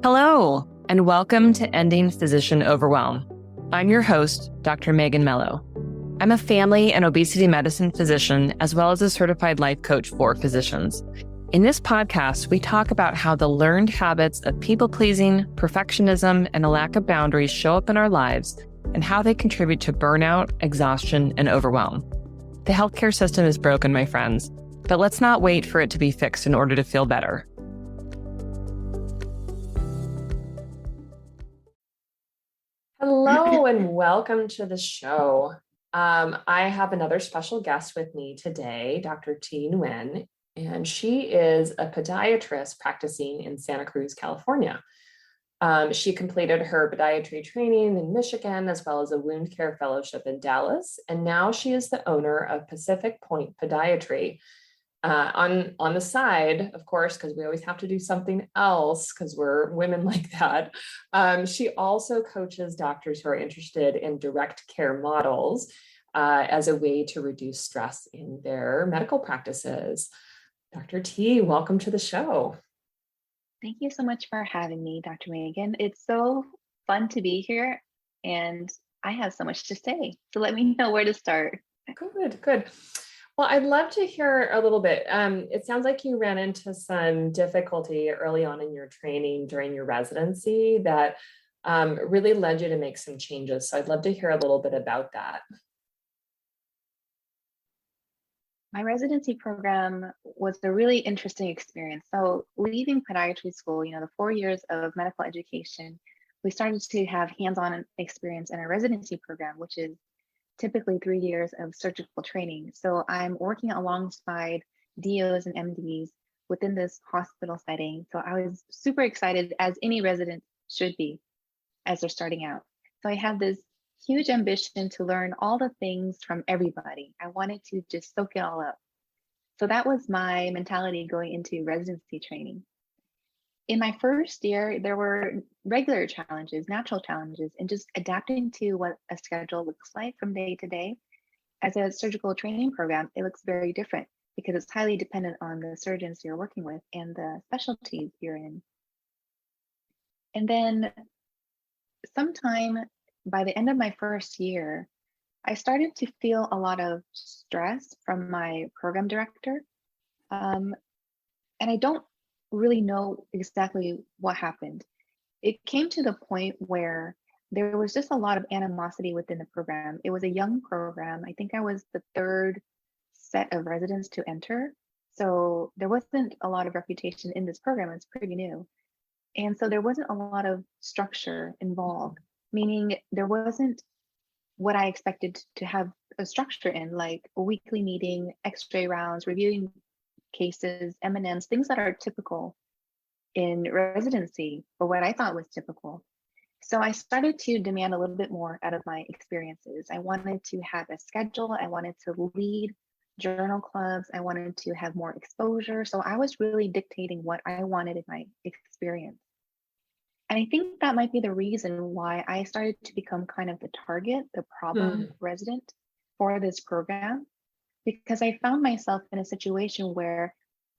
Hello, and welcome to Ending Physician Overwhelm. I'm your host, Dr. Megan Mello. I'm a family and obesity medicine physician, as well as a certified life coach for physicians. In this podcast, we talk about how the learned habits of people-pleasing, perfectionism, and a lack of boundaries show up in our lives and how they contribute to burnout, exhaustion, and overwhelm. The healthcare system is broken, my friends, but let's not wait for it to be fixed in order to feel better. Hello and welcome to the show. I have another special guest with me today, Dr. Tea Nguyen, and she is a podiatrist practicing in Santa Cruz, California. She completed her podiatry training in Michigan, as well as a wound care fellowship in Dallas, and now she is the owner of Pacific Point Podiatry. On the side, of course, because we always have to do something else because we're women like that. She also coaches doctors who are interested in direct care models as a way to reduce stress in their medical practices. Dr. T, welcome to the show. Thank you so much for having me, Dr. Megan. It's so fun to be here, and I have so much to say. So let me know where to start. Good. Well, I'd love to hear a little bit. It sounds like you ran into some difficulty early on in your training during your residency that really led you to make some changes. So I'd love to hear a little bit about that. My residency program was a really interesting experience. So leaving podiatry school, the 4 years of medical education, we started to have hands-on experience in our residency program, which is typically 3 years of surgical training. So I'm working alongside DOs and MDs within this hospital setting. So I was super excited, as any resident should be, as they're starting out. So I had this huge ambition to learn all the things from everybody. I wanted to just soak it all up. So that was my mentality going into residency training. In my first year, there were regular challenges, natural challenges, and just adapting to what a schedule looks like from day to day. As a surgical training program, it looks very different because it's highly dependent on the surgeons you're working with and the specialties you're in. And then sometime by the end of my first year, I started to feel a lot of stress from my program director. And I don't really know exactly what happened. It came to the point where there was just a lot of animosity within the program. It was a young program. I think I was the third set of residents to enter. So there wasn't a lot of reputation in this program. It's pretty new. And so there wasn't a lot of structure involved, meaning there wasn't what I expected to have a structure in, like a weekly meeting, x-ray rounds, reviewing cases, M&Ms, things that are typical in residency, or what I thought was typical. So I started to demand a little bit more out of my experiences. I wanted to have a schedule. I wanted to lead journal clubs. I wanted to have more exposure. So I was really dictating what I wanted in my experience. And I think that might be the reason why I started to become kind of the target, the problem resident for this program, because I found myself in a situation where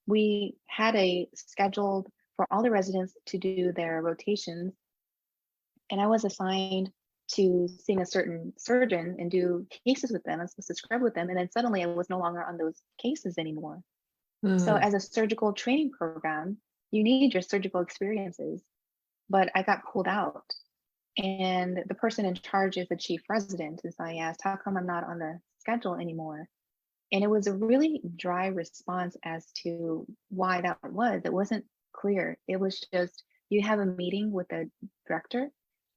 we had a scheduled for all the residents to do their rotations, and I was assigned to seeing a certain surgeon and do cases with them. I was supposed to scrub with them, and then suddenly I was no longer on those cases anymore. So as a surgical training program, you need your surgical experiences, but I got pulled out. And the person in charge is the chief resident, and so I asked, how come I'm not on the schedule anymore? And it was a really dry response as to why that was. It wasn't clear. It was just, you have a meeting with the director,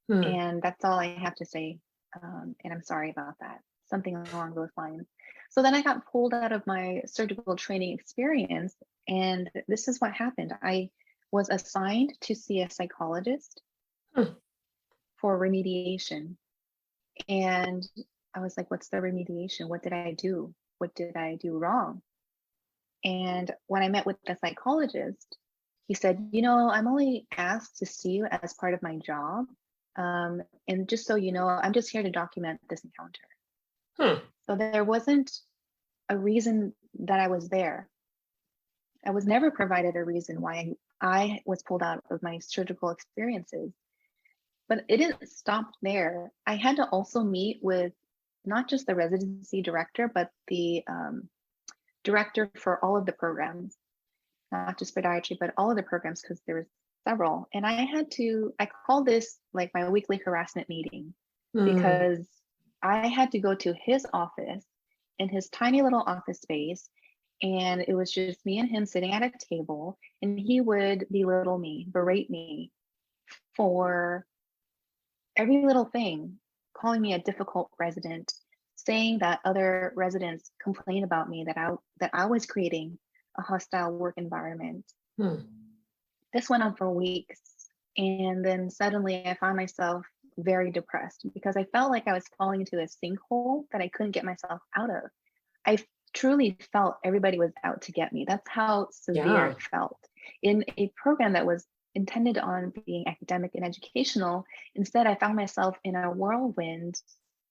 and that's all I have to say. And I'm sorry about that. Something along those lines. So then I got pulled out of my surgical training experience, and this is what happened. I was assigned to see a psychologist for remediation. And I was like, what's the remediation? What did I do? What did I do wrong? And when I met with the psychologist, he said, I'm only asked to see you as part of my job. And just so you know, I'm just here to document this encounter. So there wasn't a reason that I was there. I was never provided a reason why I was pulled out of my surgical experiences. But it didn't stop there. I had to also meet with not just the residency director, but the director for all of the programs, not just podiatry, but all of the programs, because there was several. And I call this like my weekly harassment meeting, Hmm. because I had to go to his office in his tiny little office space. And it was just me and him sitting at a table, and he would belittle me, berate me for every little thing, calling me a difficult resident, saying that other residents complain about me, that I was creating a hostile work environment. Hmm. This went on for weeks. And then suddenly I found myself very depressed because I felt like I was falling into a sinkhole that I couldn't get myself out of. I truly felt everybody was out to get me. That's how severe Yeah. it felt. In a program that was intended on being academic and educational, instead I found myself in a whirlwind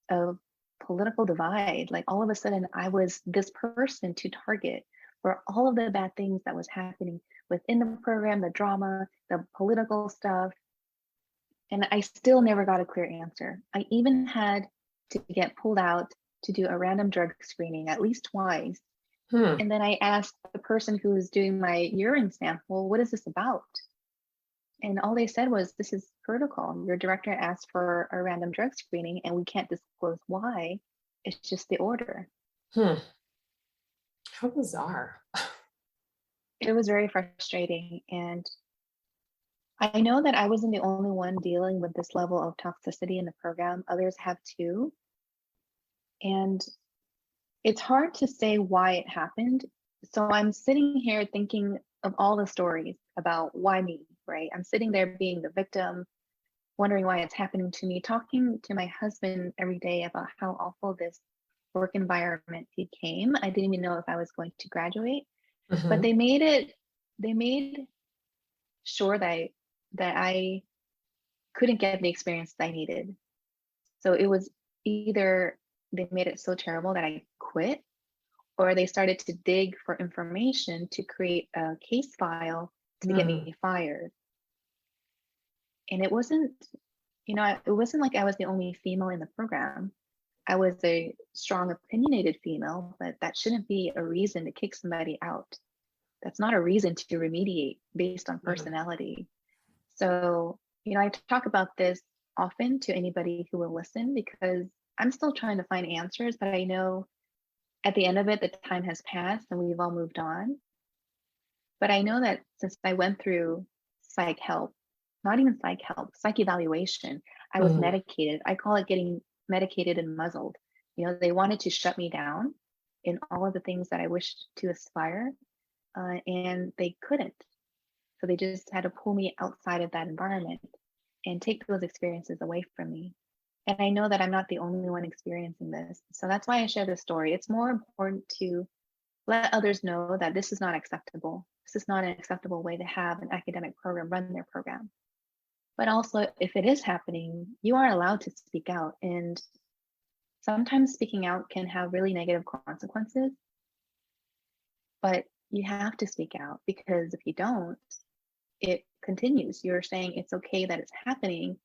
of political divide. Like all of a sudden I was this person to target for all of the bad things that was happening within the program, the drama, the political stuff. And I still never got a clear answer. I even had to get pulled out to do a random drug screening at least twice. Hmm. And then I asked the person who was doing my urine sample, what is this about? And all they said was, this is protocol. Your director asked for a random drug screening and we can't disclose why. It's just the order. Hmm. How bizarre. It was very frustrating. And I know that I wasn't the only one dealing with this level of toxicity in the program. Others have too. And it's hard to say why it happened. So I'm sitting here thinking of all the stories about why me, right? I'm sitting there being the victim, wondering why it's happening to me, talking to my husband every day about how awful this work environment became. I didn't even know if I was going to graduate, but Hmm. they made sure that I couldn't get the experience that I needed. So it was either they made it so terrible that I quit, or they started to dig for information to create a case file to get Hmm. me fired. And it wasn't, it wasn't like I was the only female in the program. I was a strong, opinionated female, but that shouldn't be a reason to kick somebody out. That's not a reason to remediate based on Yeah. personality. So, I talk about this often to anybody who will listen because I'm still trying to find answers, but I know at the end of it, the time has passed and we've all moved on. But I know that since I went through psych help, not even psych help, psych evaluation, I was Hmm. medicated. I call it getting medicated and muzzled. They wanted to shut me down in all of the things that I wished to aspire, and they couldn't. So they just had to pull me outside of that environment and take those experiences away from me. And I know that I'm not the only one experiencing this. So that's why I share this story. It's more important to let others know that this is not acceptable. This is not an acceptable way to have an academic program run their program. But also, if it is happening, you are allowed to speak out. And sometimes speaking out can have really negative consequences, but you have to speak out because if you don't, it continues. You're saying it's okay that it's happening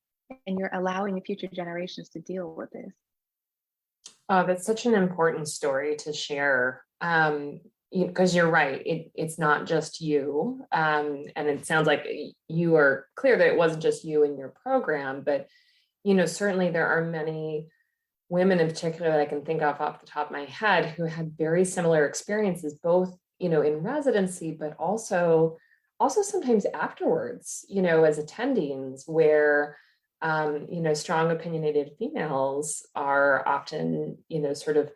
and you're allowing future generations to deal with this. Oh, that's such an important story to share. Because you're right, it's not just you. And it sounds like you are clear that it wasn't just you in your program, but certainly there are many women in particular that I can think of off the top of my head who had very similar experiences, both, in residency, but also sometimes afterwards, as attendings where strong opinionated females are often, sort of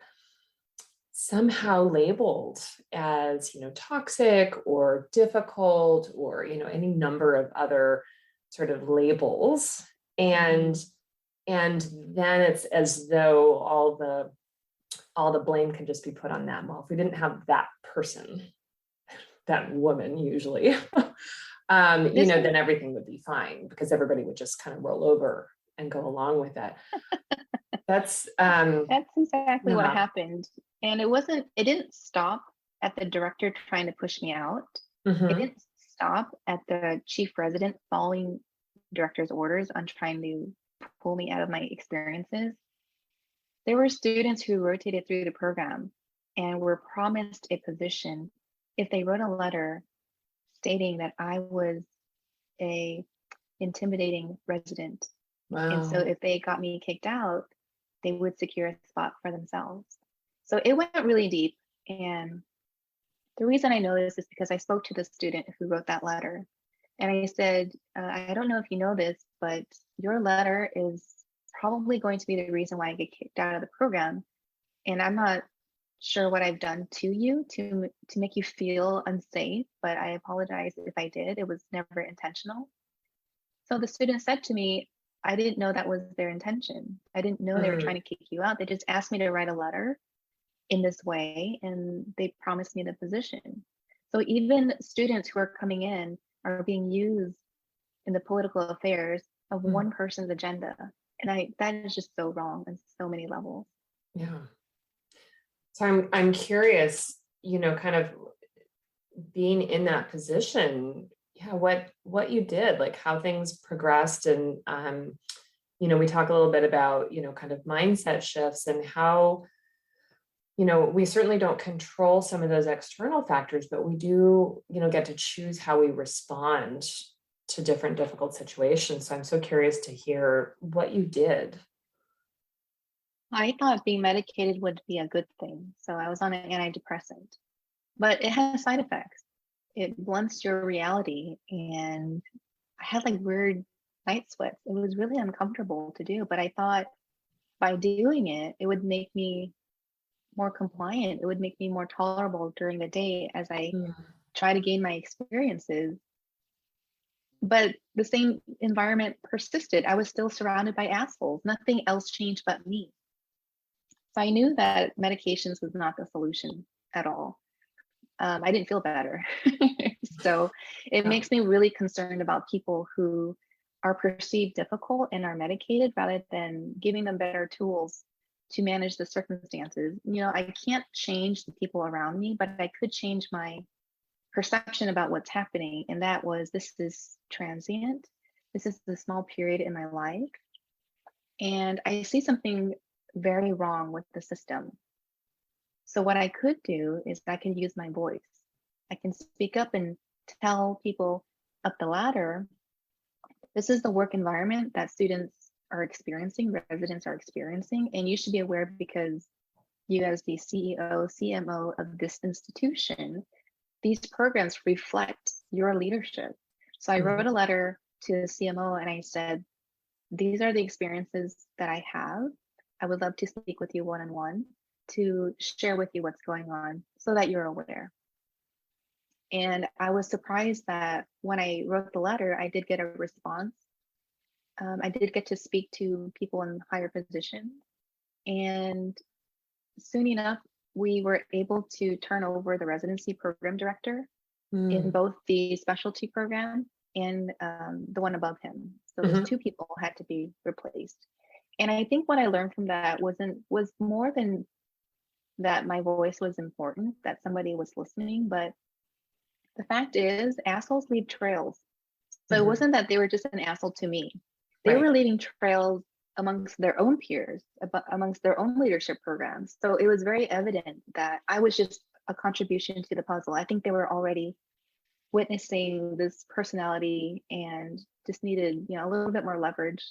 somehow labeled as, toxic or difficult or, any number of other sort of labels. And Mhm. and then it's as though all the blame can just be put on them. Well, if we didn't have that person, that woman usually, This is then everything would be fine because everybody would just kind of roll over and go along with it. That's That's exactly what yeah. happened. And it didn't stop at the director trying to push me out. It Hmm. didn't stop at the chief resident following director's orders on trying to pull me out of my experiences. There were students who rotated through the program and were promised a position if they wrote a letter stating that I was a intimidating resident. And so Wow. if they got me kicked out, they would secure a spot for themselves. So it went really deep. And the reason I know this is because I spoke to the student who wrote that letter. And I said, I don't know if you know this, but your letter is probably going to be the reason why I get kicked out of the program. And I'm not sure what I've done to you to make you feel unsafe, but I apologize if I did. It was never intentional. So the student said to me, I didn't know that was their intention. I didn't know they were trying to kick you out. They just asked me to write a letter in this way, and they promised me the position. So even students who are coming in are being used in the political affairs of one person's agenda. And that is just so wrong on so many levels. Yeah. So I'm curious, kind of being in that position, yeah, what you did, like how things progressed. And we talk a little bit about, kind of mindset shifts and how, we certainly don't control some of those external factors, but we do, get to choose how we respond to different difficult situations. So I'm so curious to hear what you did. I thought being medicated would be a good thing. So I was on an antidepressant, but it has side effects. It blunts your reality. And I had like weird night sweats. It was really uncomfortable to do, but I thought by doing it, it would make me more compliant. It would make me more tolerable during the day as I try to gain my experiences. But the same environment persisted. I was still surrounded by assholes. Nothing else changed but me. So I knew that medications was not the solution at all. I didn't feel better. So it makes me really concerned about people who are perceived difficult and are medicated rather than giving them better tools to manage the circumstances. I can't change the people around me, but I could change my perception about what's happening. And that was, this is transient. This is a small period in my life. And I see something very wrong with the system. So what I could do is I can use my voice. I can speak up and tell people up the ladder, this is the work environment that students are experiencing, residents are experiencing, and you should be aware because you as the CEO, CMO of this institution, these programs reflect your leadership. So I wrote a letter to the CMO and I said, these are the experiences that I have. I would love to speak with you one-on-one to share with you what's going on so that you're aware. And I was surprised that when I wrote the letter, I did get a response. I did get to speak to people in higher positions. And soon enough, we were able to turn over the residency program director in both the specialty program and the one above him. So those two people had to be replaced. And I think what I learned from that was more than that my voice was important, that somebody was listening, but the fact is assholes leave trails. So it wasn't that they were just an asshole to me. They were leaving trails amongst their own peers, amongst their own leadership programs. So it was very evident that I was just a contribution to the puzzle. I think they were already witnessing this personality and just needed, a little bit more leverage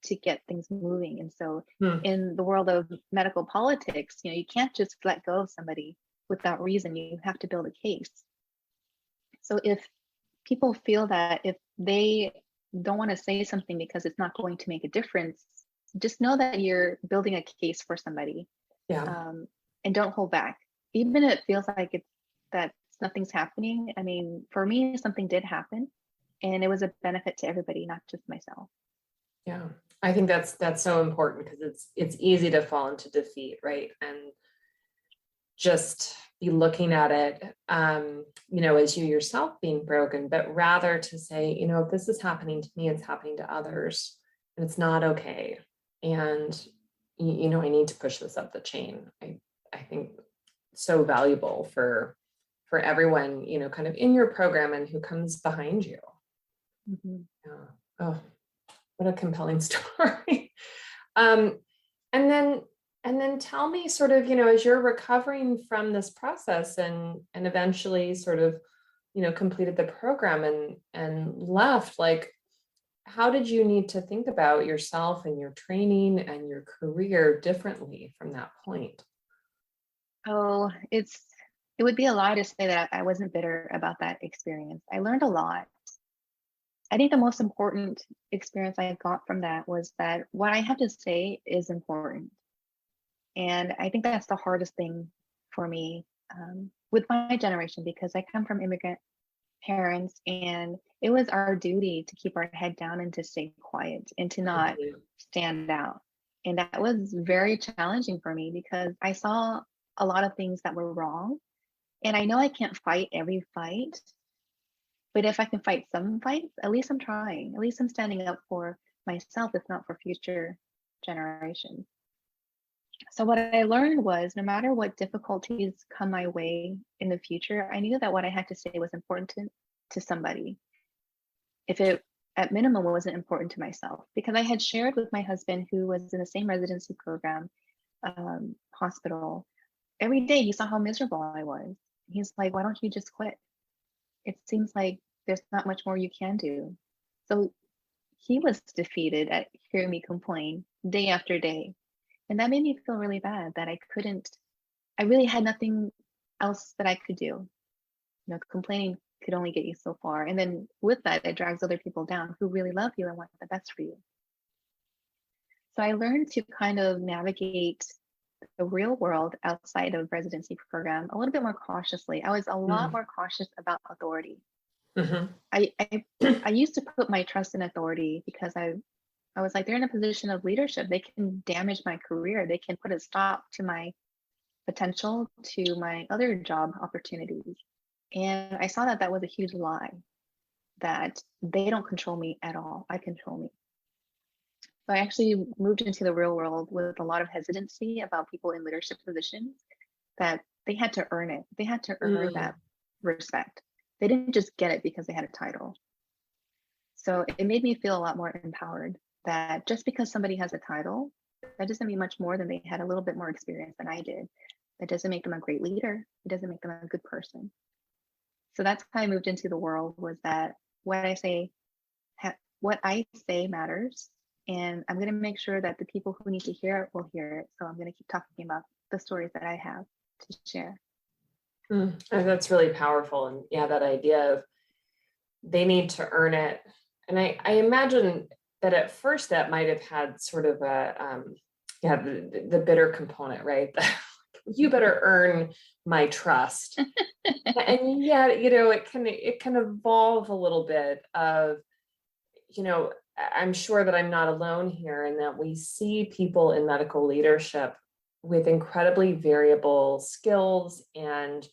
to get things moving. And so in the world of medical politics, you can't just let go of somebody without reason. You have to build a case. So if people feel that if they don't want to say something because it's not going to make a difference, just know that you're building a case for somebody. And don't hold back. Even if it feels like that nothing's happening. I mean, for me, something did happen and it was a benefit to everybody, not just myself. Yeah, I think that's so important because it's easy to fall into defeat, right? And just be looking at it, as you yourself being broken, but rather to say, if this is happening to me, it's happening to others, and it's not okay. And, I need to push this up the chain. I think so valuable for for everyone, kind of in your program and who comes behind you. Mm-hmm. Yeah. Oh, what a compelling story. Um, and then tell me sort of, as you're recovering from this process and eventually sort of, completed the program and left, like, how did you need to think about yourself and your training and your career differently from that point? Oh, it would be a lie to say that I wasn't bitter about that experience. I learned a lot. I think the most important experience I got from that was that what I have to say is important. And I think that's the hardest thing for me with my generation, because I come from immigrant parents, and it was our duty to keep our head down and to stay quiet and to not Mhm. stand out. And that was very challenging for me because I saw a lot of things that were wrong. And I know I can't fight every fight, but if I can fight some fights, at least I'm trying. At least I'm standing up for myself, if not for future generations. So what I learned was no matter what difficulties come my way in the future, I knew that what I had to say was important to somebody. If it at minimum wasn't important to myself, because I had shared with my husband, who was in the same residency program, hospital, every day he saw how miserable I was. He's like, why don't you just quit? It seems like there's not much more you can do. So he was defeated at hearing me complain day after day. And that made me feel really bad that I really had nothing else that I could do. Complaining could only get you so far. And then with that, it drags other people down who really love you and want the best for you. So I learned to kind of navigate the real world outside of residency program a little bit more cautiously. I was a lot more cautious about authority. Mhm. I used to put my trust in authority because I was like, they're in a position of leadership. They can damage my career. They can put a stop to my potential, to my other job opportunities. And I saw that that was a huge lie, that they don't control me at all. I control me. So I actually moved into the real world with a lot of hesitancy about people in leadership positions, that they had to earn it. They had to earn that Mm. respect. They didn't just get it because they had a title. So it made me feel a lot more empowered, that just because somebody has a title, that doesn't mean much more than they had a little bit more experience than I did. That doesn't make them a great leader. It doesn't make them a good person. So that's how I moved into the world, was that what I say, what I say matters. And I'm going to make sure that the people who need to hear it will hear it. So I'm going to keep talking about the stories that I have to share. And that's really powerful. And yeah, that idea of they need to earn it. And I imagine that at first that might have had sort of the bitter component, right? You better earn my trust. And yeah, it can evolve a little bit of, I'm sure that I'm not alone here, and that we see people in medical leadership with incredibly variable skills and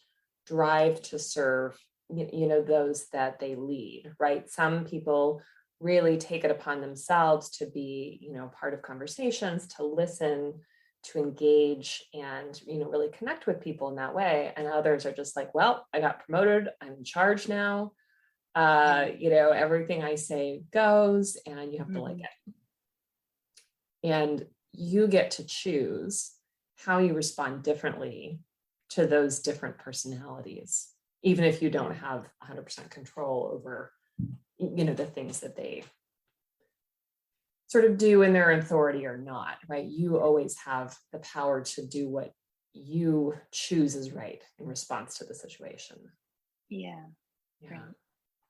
drive to serve, those that they lead, right? Some people really take it upon themselves to be, part of conversations, to listen, to engage, and, really connect with people in that way. And others are just like, well, I got promoted, I'm in charge now. Everything I say goes, and you have to like it. And you get to choose how you respond differently to those different personalities, even if you don't have 100% control over, the things that they sort of do in their authority or not, right? You always have the power to do what you choose is right in response to the situation. Yeah. Yeah.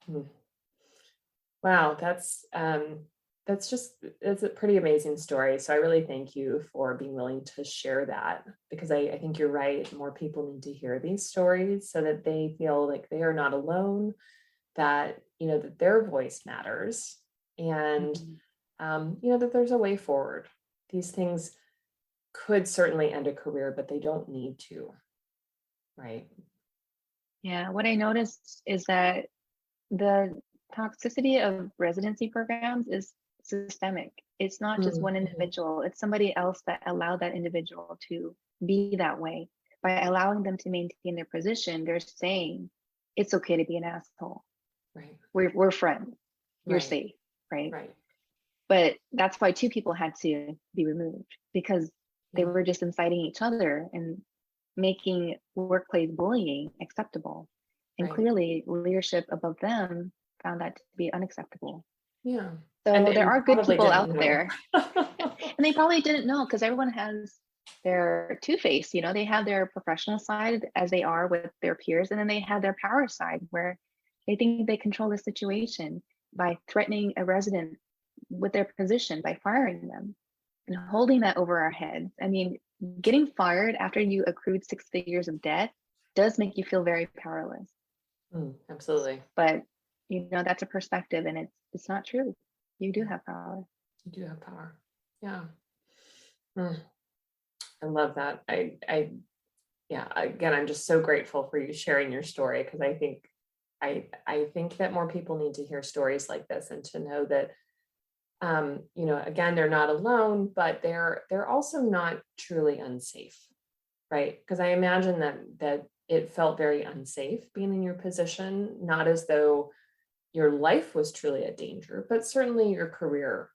Right. Wow, it's a pretty amazing story. So I really thank you for being willing to share that, because I think you're right. More people need to hear these stories so that they feel like they are not alone, that, that their voice matters, and, that there's a way forward. These things could certainly end a career, but they don't need to, right? Yeah. What I noticed is that the toxicity of residency programs is systemic. It's not just one Mhm. individual, it's somebody else that allowed that individual to be that way. by allowing them to maintain their position, they're saying it's okay to be an asshole. Right. We're friends. You're Right. safe, right? Right. But that's why 2 people had to be removed, because they Yeah. were just inciting each other and making workplace bullying acceptable. And Right. clearly leadership above them found that to be unacceptable. Yeah. So there And are good probably people didn't out know. there. And they probably didn't know, because everyone has their two-face, they have their professional side as they are with their peers, and then they have their power side where they think they control the situation by threatening a resident with their position by firing them and holding that over our heads. I mean, getting fired after you accrued 6 figures of debt does make you feel very powerless. Absolutely. But that's a perspective, and it's not true. You do have power. You do have power. Yeah. I love that. Yeah, again, I'm just so grateful for you sharing your story, because I think that more people need to hear stories like this, and to know that again, they're not alone, but they're also not truly unsafe, right? Because I imagine that it felt very unsafe being in your position, not as though your life was truly a danger, but certainly your career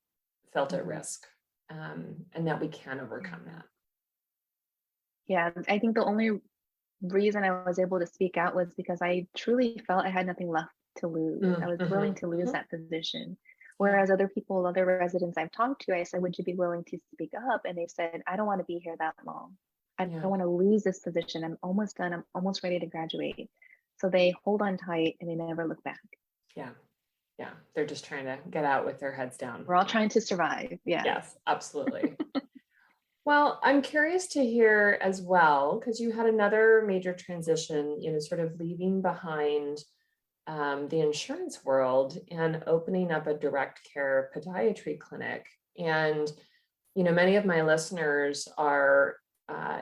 felt at risk, and that we can overcome that. Yeah, I think the only reason I was able to speak out was because I truly felt I had nothing left to lose. I was willing to lose that position. Whereas other residents I've talked to, I said, would you be willing to speak up? And they said, I don't want to be here that long. I don't want to lose this position. I'm almost done. I'm almost ready to graduate. So they hold on tight and they never look back. Yeah. Yeah. They're just trying to get out with their heads down. We're all trying to survive. Yeah. Yes, absolutely. Well, I'm curious to hear as well, because you had another major transition, sort of leaving behind the insurance world and opening up a direct care podiatry clinic. And, many of my listeners are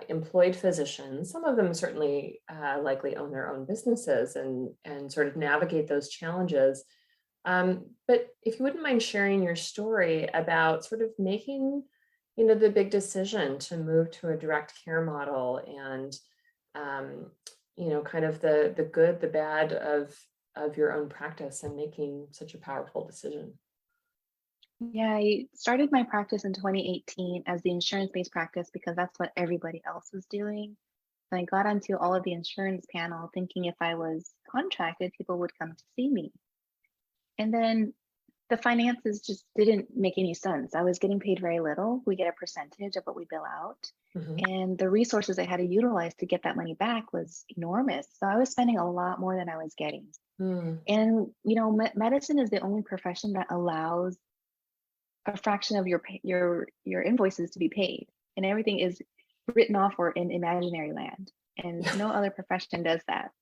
employed physicians. Some of them certainly likely own their own businesses and sort of navigate those challenges. But if you wouldn't mind sharing your story about sort of making, the big decision to move to a direct care model, and, kind of the good, the bad of your own practice, and making such a powerful decision. Yeah, I started my practice in 2018 as the insurance-based practice because that's what everybody else was doing. And I got onto all of the insurance panel thinking if I was contracted, people would come to see me. And then the finances just didn't make any sense. I was getting paid very little. We get a percentage of what we bill out. And the resources I had to utilize to get that money back was enormous. So I was spending a lot more than I was getting. And, medicine is the only profession that allows a fraction of your invoices to be paid, and everything is written off or in imaginary land. And no other profession does that.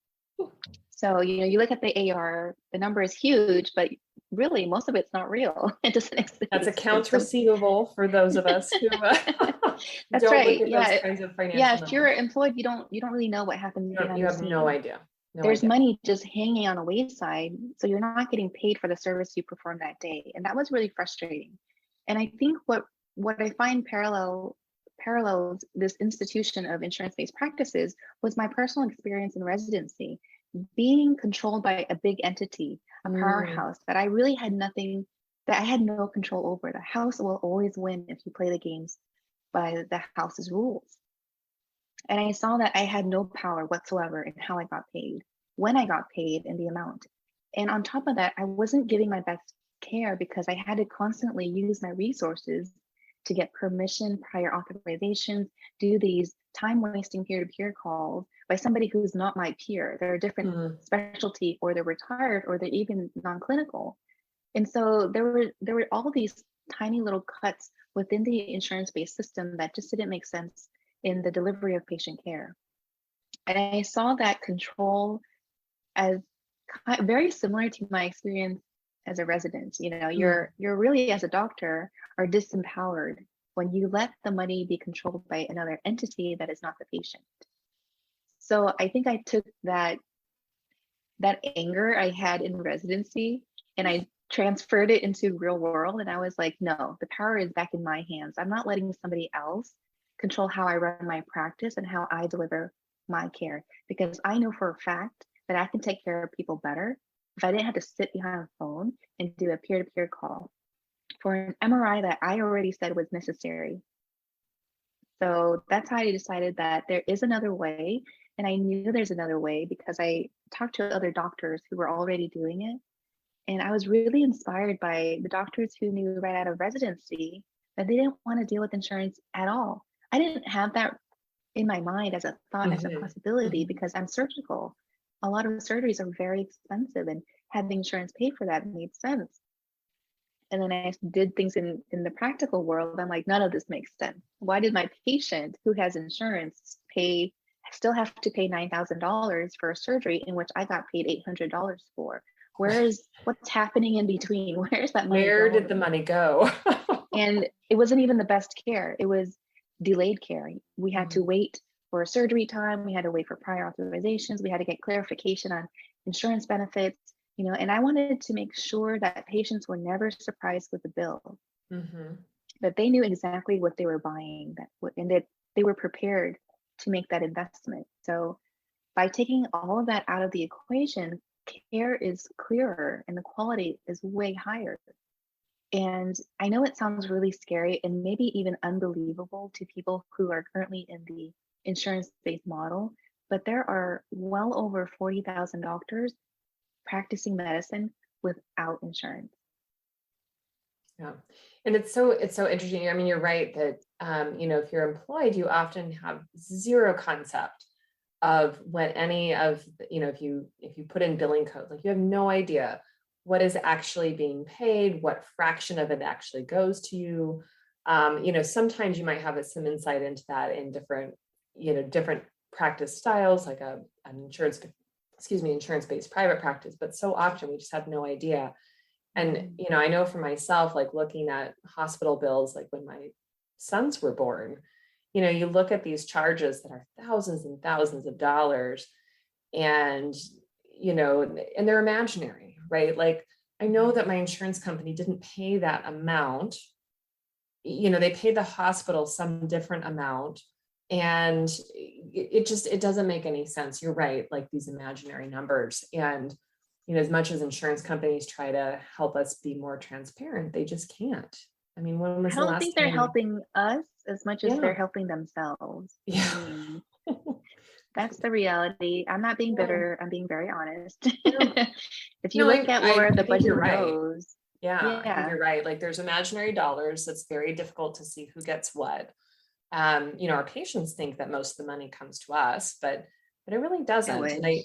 So, you look at the AR, the number is huge, but really most of it's not real. It doesn't exist. That's accounts receivable for those of us who that's don't right. look at those kinds of financial if numbers. you're employed, you don't really know what happens behind You the have scenes. no idea. There's money just hanging on the wayside, so you're not getting paid for the service you performed that day. And that was really frustrating. And I think what I find parallels this institution of insurance-based practices was my personal experience in residency, being controlled by a big entity, a powerhouse that I really had nothing, that I had no control over. The house will always win if you play the games by the house's rules. And I saw that I had no power whatsoever in how I got paid, when I got paid, and the amount. And on top of that, I wasn't giving my best care because I had to constantly use my resources to get permission, prior authorizations, do these time-wasting peer-to-peer calls by somebody who's not my peer. They're a different specialty, or they're retired, or they're even non-clinical. And so there were all these tiny little cuts within the insurance-based system that just didn't make sense in the delivery of patient care. And I saw that control as very similar to my experience as a resident. You're really, as a doctor, are disempowered when you let the money be controlled by another entity that is not the patient. So I think I took that anger I had in residency and I transferred it into real world. And I was like, no, the power is back in my hands. I'm not letting somebody else control how I run my practice and how I deliver my care, because I know for a fact that I can take care of people better if I didn't have to sit behind a phone and do a peer-to-peer call for an MRI that I already said was necessary. So that's how I decided that there is another way. And I knew there's another way because I talked to other doctors who were already doing it. And I was really inspired by the doctors who knew right out of residency that they didn't want to deal with insurance at all. I didn't have that in my mind as a thought, as a Mhm. possibility, Mhm. because I'm surgical. A lot of surgeries are very expensive, and having insurance pay for that made sense. And then I did things in the practical world. I'm like, none of this makes sense. Why did my patient who has insurance still have to pay $9,000 for a surgery in which I got paid $800 for? What's happening in between? Where's that money Where did the going? money go? And it wasn't even the best care. It was delayed care. We had to Mhm. wait for a surgery time. We had to wait for prior authorizations. We had to get clarification on insurance benefits, and I wanted to make sure that patients were never surprised with the bill, Mhm. that they knew exactly what they were buying, and that they were prepared to make that investment. So by taking all of that out of the equation, care is clearer and the quality is way higher. And I know it sounds really scary and maybe even unbelievable to people who are currently in the insurance based model, but there are well over 40,000 doctors practicing medicine without insurance. Yeah. And it's so interesting. I mean, you're right that if you're employed, you often have zero concept of what any of if you put in billing codes, like you have no idea what is actually being paid, what fraction of it actually goes to you. Sometimes you might have some insight into that in different practice styles, like an insurance-based private practice, but so often we just have no idea. And, Mhm. I know for myself, like looking at hospital bills, like when my sons were born, you look at these charges that are thousands and thousands of dollars and, and they're imaginary, right? Like I know Mhm. that my insurance company didn't pay that amount. They paid the hospital some different amount. And it doesn't make any sense. You're right, like these imaginary numbers. And as much as insurance companies try to help us be more transparent, they just can't. I mean, when I was the don't last think they're time? helping us as much as they're Yeah. helping themselves. I Yeah. mean, that's the reality. I'm not being Yeah. bitter. I'm being very honest. Yeah. If you No, look at where I the think you're budget right. goes, Yeah, I think yeah, you're right. Like there's imaginary dollars. It's very difficult to see who gets what. Our patients think that most of the money comes to us, but it really I doesn't. And I wish.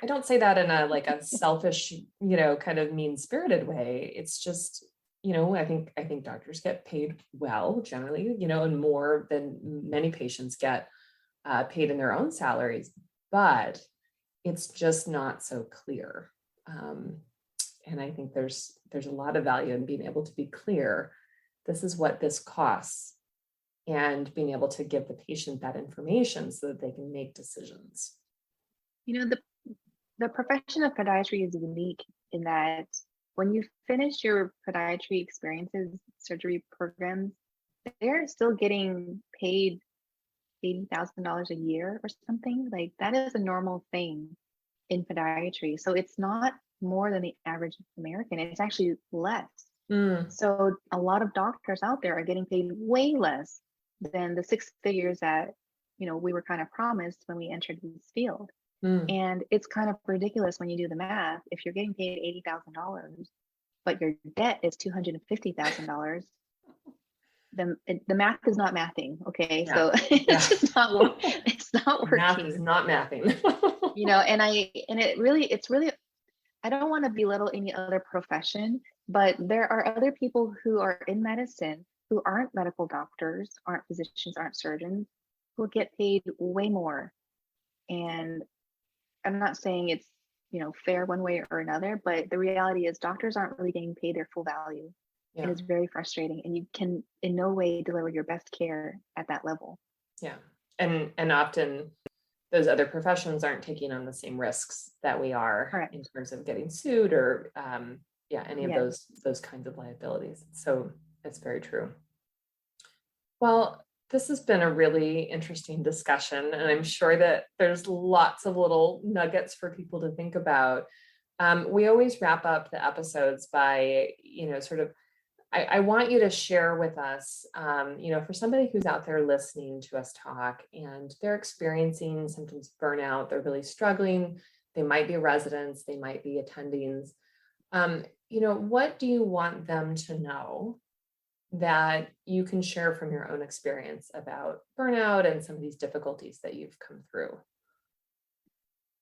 I don't say that in a selfish, kind of mean-spirited way. It's just, I think doctors get paid well generally, and more than many patients get paid in their own salaries, but it's just not so clear. Um, and I think there's a lot of value in being able to be clear. This is what this costs, and being able to give the patient that information so that they can make decisions. You know, the profession of podiatry is unique in that when you finish your podiatry experiences, surgery programs, they're still getting paid $80,000 a year or something. Like that is a normal thing in podiatry. So it's not more than the average American. It's actually less. Mm, So a lot of doctors out there are getting paid way less than the six figures that, we were kind of promised when we entered this field. mm. And it's kind of ridiculous when you do the math. If you're getting paid $80,000, but your debt is $250,000, then the math is not mathing. Okay, Yeah. so Yeah. it's just not it's not Math is working. not mathing. It's really, I don't want to belittle any other profession, but there are other people who are in medicine who aren't medical doctors, aren't physicians, aren't surgeons, who get paid way more. And I'm not saying it's, fair one way or another, but the reality is doctors aren't really getting paid their full value. And Yeah. it's very frustrating. And you can in no way deliver your best care at that level. Yeah. And often those other professions aren't taking on the same risks that we are in Correct. terms of getting sued or any of Yes. those kinds of liabilities. So it's very true. Well, This has been a really interesting discussion, and I'm sure that there's lots of little nuggets for people to think about. We always wrap up the episodes by, I want you to share with us, for somebody who's out there listening to us talk and they're experiencing symptoms of burnout, they're really struggling, they might be residents, they might be attendings. What do you want them to know that you can share from your own experience about burnout and some of these difficulties that you've come through?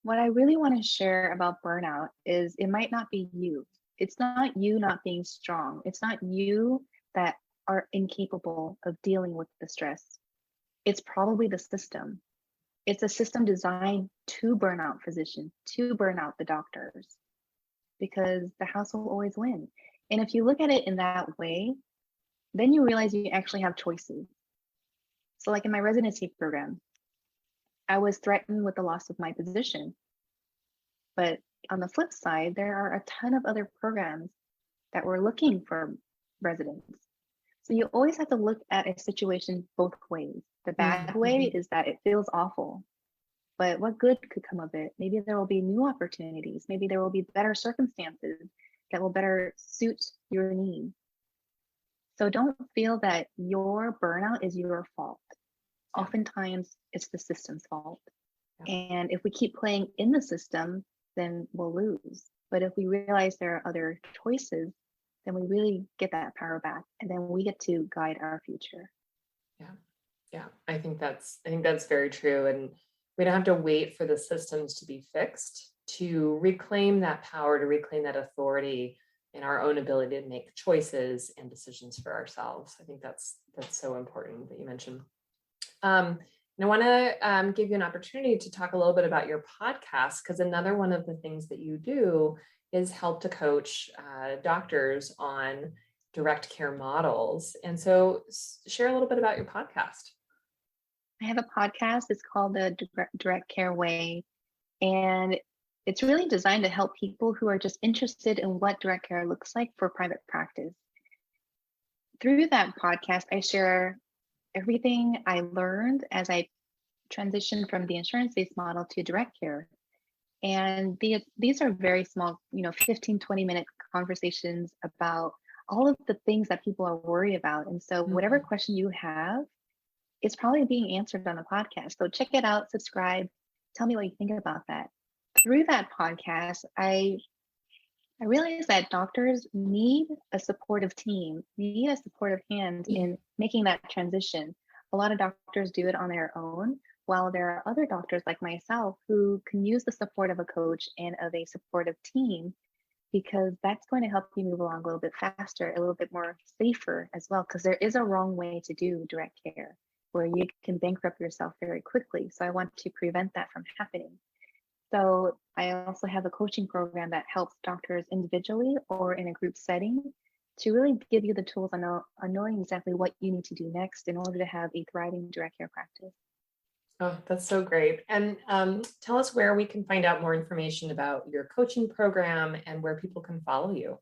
What I really want to share about burnout is it might not be you. It's not you not being strong. It's not you that are incapable of dealing with the stress. It's probably the system. It's a system designed to burn out physicians, to burn out the doctors, because the house will always win. And if you look at it in that way, then you realize you actually have choices. So like in my residency program, I was threatened with the loss of my position. But on the flip side, there are a ton of other programs that were looking for residents. So you always have to look at a situation both ways. The bad way is that it feels awful, but what good could come of it? Maybe there will be new opportunities. Maybe there will be better circumstances that will better suit your needs. So don't feel that your burnout is your fault. Oftentimes it's the system's fault. And if we keep playing in the system, then we'll lose. But if we realize there are other choices, then we really get that power back, and then we get to guide our future. Yeah. I think that's very true. And we don't have to wait for the systems to be fixed to reclaim that power, to reclaim that authority in our own ability to make choices and decisions for ourselves. I think that's so important that you mentioned. And I want to give you an opportunity to talk a little bit about your podcast, because another one of the things that you do is help to coach doctors on direct care models. And so share a little bit about your podcast. I have a podcast. It's called the Direct Care Way. And it's really designed to help people who are just interested in what direct care looks like for private practice. Through that podcast, I share everything I learned as I transitioned from the insurance-based model to direct care. And these are very small, 15, 20-minute conversations about all of the things that people are worried about. And so whatever question you have, it's probably being answered on the podcast. So check it out, subscribe, tell me what you think about that. Through that podcast, I realized that doctors need a supportive team, need a supportive hand in making that transition. A lot of doctors do it on their own, while there are other doctors like myself who can use the support of a coach and of a supportive team, because that's going to help you move along a little bit faster, a little bit more safer as well, because there is a wrong way to do direct care where you can bankrupt yourself very quickly. So I want to prevent that from happening. So I also have a coaching program that helps doctors individually or in a group setting to really give you the tools on knowing exactly what you need to do next in order to have a thriving direct care practice. Oh, that's so great. And tell us where we can find out more information about your coaching program and where people can follow you.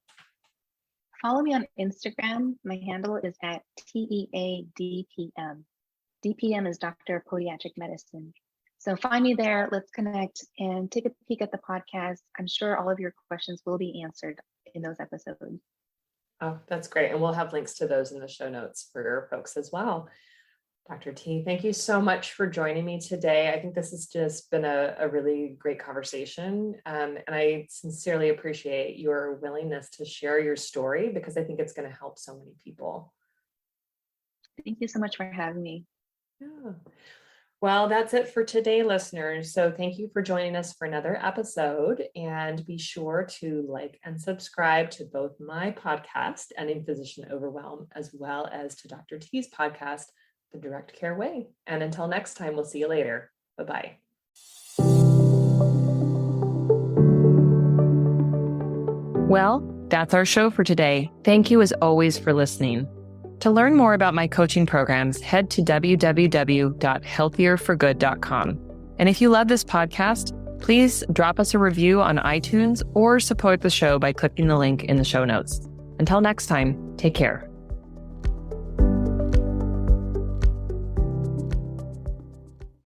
Follow me on Instagram. My handle is at TEADPM. DPM is Dr. Podiatric Medicine. So find me there, let's connect and take a peek at the podcast. I'm sure all of your questions will be answered in those episodes. Oh, that's great. And we'll have links to those in the show notes for folks as well. Dr. T, thank you so much for joining me today. I think this has just been a really great conversation. And I sincerely appreciate your willingness to share your story, because I think it's going to help so many people. Thank you so much for having me. Yeah. Well, that's it for today, listeners. So thank you for joining us for another episode, and be sure to like and subscribe to both my podcast, Ending Physician Overwhelm, as well as to Dr. T's podcast, The Direct Care Way. And until next time, we'll see you later. Bye-bye. Well, that's our show for today. Thank you as always for listening. To learn more about my coaching programs, head to www.healthierforgood.com. And if you love this podcast, please drop us a review on iTunes or support the show by clicking the link in the show notes. Until next time, take care.